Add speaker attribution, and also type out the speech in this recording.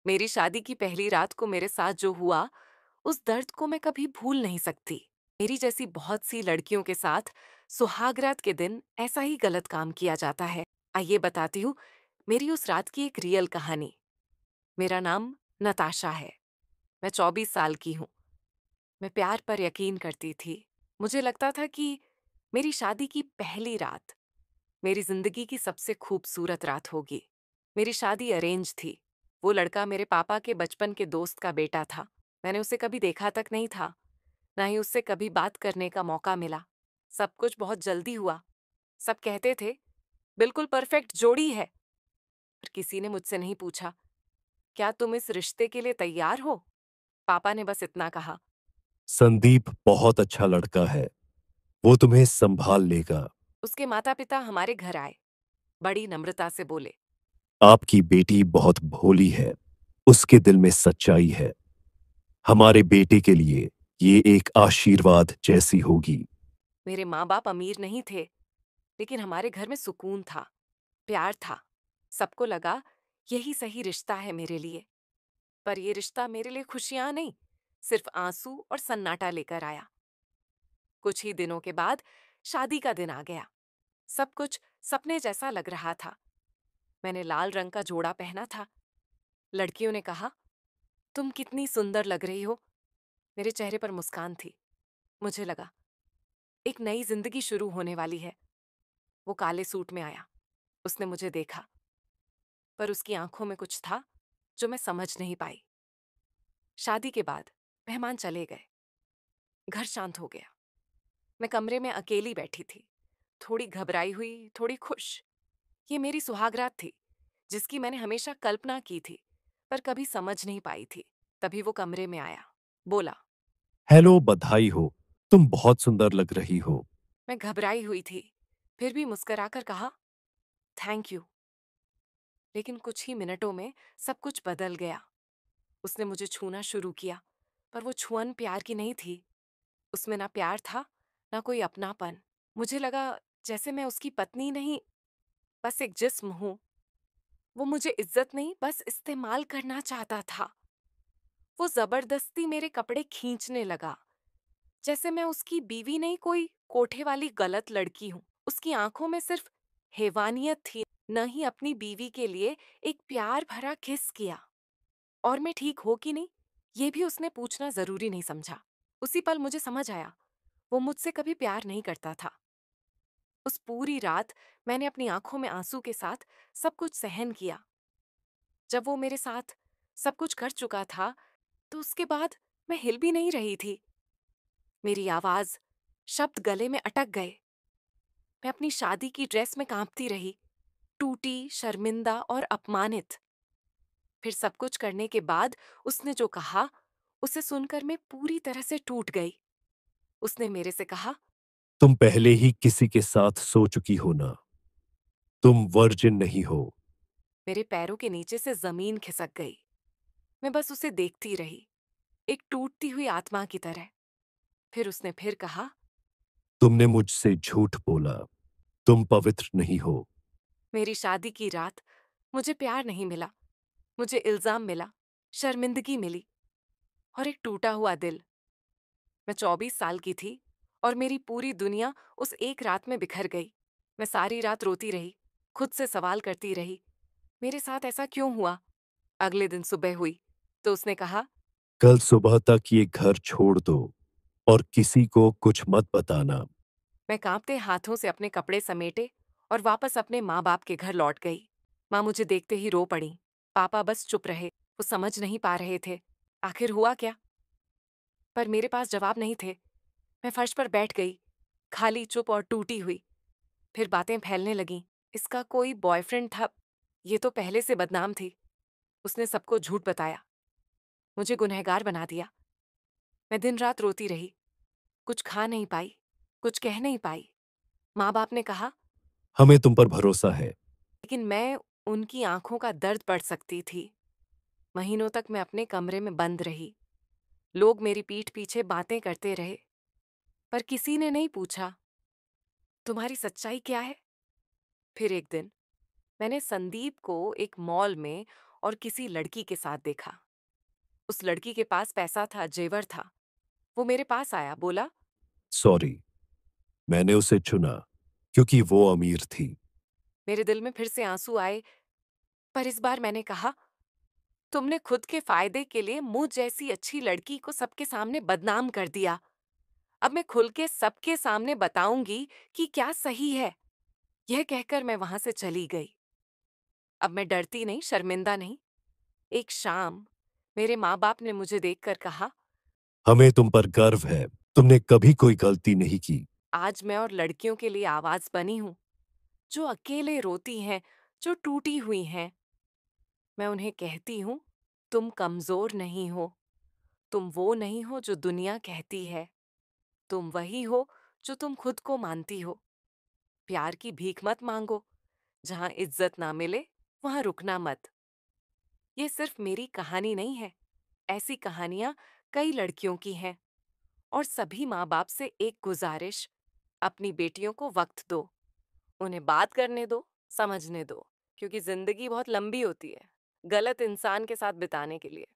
Speaker 1: मेरी शादी की पहली रात को मेरे साथ जो हुआ, उस दर्द को मैं कभी भूल नहीं सकती। मेरी जैसी बहुत सी लड़कियों के साथ सुहागरात के दिन ऐसा ही गलत काम किया जाता है। आइए बताती हूँ मेरी उस रात की एक रियल कहानी। मेरा नाम नताशा है। मैं 24 साल की हूँ। मैं प्यार पर यकीन करती थी। मुझे लगता था कि मेरी शादी की पहली रात मेरी जिंदगी की सबसे खूबसूरत रात होगी। मेरी शादी अरेंज थी। वो लड़का मेरे पापा के बचपन के दोस्त का बेटा था। मैंने उसे कभी देखा तक नहीं था, ना ही उससे कभी बात करने का मौका मिला। सब कुछ बहुत जल्दी हुआ। सब कहते थे, बिल्कुल परफेक्ट जोड़ी है। पर किसी ने मुझसे नहीं पूछा, क्या तुम इस रिश्ते के लिए तैयार हो? पापा ने बस इतना कहा।
Speaker 2: संदीप बहुत अच्छा लड़का है। वो तुम्हें संभाल लेगा।
Speaker 1: उसके माता पिता हमारे घर आए, बड़ी नम्रता से बोले।
Speaker 2: आपकी बेटी बहुत भोली है। उसके दिल में सच्चाई है। हमारे बेटे के लिए ये एक आशीर्वाद जैसी होगी।
Speaker 1: मेरे माँ बाप अमीर नहीं थे, लेकिन हमारे घर में सुकून था, प्यार था। सबको लगा यही सही रिश्ता है मेरे लिए। पर ये रिश्ता मेरे लिए खुशियां नहीं, सिर्फ आंसू और सन्नाटा लेकर आया। कुछ ही दिनों के बाद शादी का दिन आ गया। सब कुछ सपने जैसा लग रहा था। मैंने लाल रंग का जोड़ा पहना था। लड़कियों ने कहा, तुम कितनी सुंदर लग रही हो। मेरे चेहरे पर मुस्कान थी। मुझे लगा एक नई जिंदगी शुरू होने वाली है। वो काले सूट में आया। उसने मुझे देखा, पर उसकी आंखों में कुछ था जो मैं समझ नहीं पाई। शादी के बाद मेहमान चले गए। घर शांत हो गया। मैं कमरे में अकेली बैठी थी, थोड़ी घबराई हुई, थोड़ी खुश। ये मेरी सुहागरात थी, जिसकी मैंने हमेशा कल्पना की थी, पर कभी समझ नहीं पाई थी। तभी वो कमरे में आया, बोला।
Speaker 2: हेलो, बधाई हो। तुम बहुत सुंदर लग रही हो।
Speaker 1: मैं घबराई हुई थी, फिर भी मुस्कुराकर कहा, थैंक यू। लेकिन कुछ ही मिनटों में सब कुछ बदल गया। उसने मुझे छूना शुरू किया, पर वो छुअन प्यार की नहीं थी। उसमें ना प्यार था, ना कोई अपनापन। मुझे लगा जैसे मैं उसकी पत्नी नहीं, बस एक जिस्म हूं। वो मुझे इज्जत नहीं, बस इस्तेमाल करना चाहता था। वो जबरदस्ती मेरे कपड़े खींचने लगा, जैसे मैं उसकी बीवी नहीं, कोई कोठे वाली गलत लड़की हूं। उसकी आंखों में सिर्फ हैवानियत थी, न ही अपनी बीवी के लिए एक प्यार भरा किस किया। और मैं ठीक हो कि नहीं, ये भी उसने पूछना जरूरी नहीं समझा। उसी पल मुझे समझ आया, वो मुझसे कभी प्यार नहीं करता था। उस पूरी रात मैंने अपनी आंखों में आंसू के साथ सब कुछ सहन किया। जब वो मेरे साथ सब कुछ कर चुका था, तो उसके बाद मैं हिल भी नहीं रही थी। मेरी आवाज, शब्द गले में अटक गए। मैं अपनी शादी की ड्रेस में कांपती रही, टूटी, शर्मिंदा और अपमानित। फिर सब कुछ करने के बाद उसने जो कहा, उसे सुनकर मैं पूरी तरह से टूट गई। उसने मेरे से कहा,
Speaker 2: तुम पहले ही किसी के साथ सो चुकी हो ना। तुम वर्जिन नहीं हो।
Speaker 1: मेरे पैरों के नीचे से जमीन खिसक गई। मैं बस उसे देखती रही, एक टूटती हुई आत्मा की तरह। फिर उसने फिर कहा,
Speaker 2: तुमने मुझसे झूठ बोला। तुम पवित्र नहीं हो।
Speaker 1: मेरी शादी की रात मुझे प्यार नहीं मिला, मुझे इल्जाम मिला, शर्मिंदगी मिली और एक टूटा हुआ दिल। मैं 24 साल की थी और मेरी पूरी दुनिया उस एक रात में बिखर गई। मैं सारी रात रोती रही, खुद से सवाल करती रही, मेरे साथ ऐसा क्यों हुआ? अगले दिन सुबह हुई तो उसने कहा,
Speaker 2: कल सुबह तक ये घर छोड़ दो और किसी को कुछ मत बताना।
Speaker 1: मैं कांपते हाथों से अपने कपड़े समेटे और वापस अपने माँ बाप के घर लौट गई। माँ मुझे देखते ही रो पड़ी। पापा बस चुप रहे, वो समझ नहीं पा रहे थे आखिर हुआ क्या। पर मेरे पास जवाब नहीं थे। मैं फर्श पर बैठ गई, खाली, चुप और टूटी हुई। फिर बातें फैलने लगीं। इसका कोई बॉयफ्रेंड था, ये तो पहले से बदनाम थी। उसने सबको झूठ बताया, मुझे गुनहगार बना दिया। मैं दिन रात रोती रही, कुछ खा नहीं पाई, कुछ कह नहीं पाई। माँ बाप ने कहा,
Speaker 2: हमें तुम पर भरोसा है।
Speaker 1: लेकिन मैं उनकी आंखों का दर्द पढ़ सकती थी। महीनों तक मैं अपने कमरे में बंद रही। लोग मेरी पीठ पीछे बातें करते रहे, पर किसी ने नहीं पूछा, तुम्हारी सच्चाई क्या है? फिर एक दिन मैंने संदीप को एक मॉल में और किसी लड़की के साथ देखा। उस लड़की के पास पैसा था, जेवर था। वो मेरे पास आया, बोला,
Speaker 2: सॉरी, मैंने उसे चुना क्योंकि वो अमीर थी।
Speaker 1: मेरे दिल में फिर से आंसू आए। पर इस बार मैंने कहा, तुमने खुद के फायदे के लिए मुझ जैसी अच्छी लड़की को सबके सामने बदनाम कर दिया। अब मैं खुल के सबके सामने बताऊंगी कि क्या सही है। यह कहकर मैं वहां से चली गई। अब मैं डरती नहीं, शर्मिंदा नहीं। एक शाम मेरे माँ बाप ने मुझे देखकर कहा,
Speaker 2: हमें तुम पर गर्व है। तुमने कभी कोई गलती नहीं की।
Speaker 1: आज मैं और लड़कियों के लिए आवाज बनी हूँ, जो अकेले रोती हैं, जो टूटी हुई हैं। मैं उन्हें कहती हूँ, तुम कमजोर नहीं हो। तुम वो नहीं हो जो दुनिया कहती है। तुम वही हो जो तुम खुद को मानती हो। प्यार की भीख मत मांगो। जहां इज्जत ना मिले वहां रुकना मत। ये सिर्फ मेरी कहानी नहीं है। ऐसी कहानियां कई लड़कियों की हैं। और सभी माँ बाप से एक गुजारिश, अपनी बेटियों को वक्त दो। उन्हें बात करने दो, समझने दो। क्योंकि जिंदगी बहुत लंबी होती है गलत इंसान के साथ बिताने के लिए।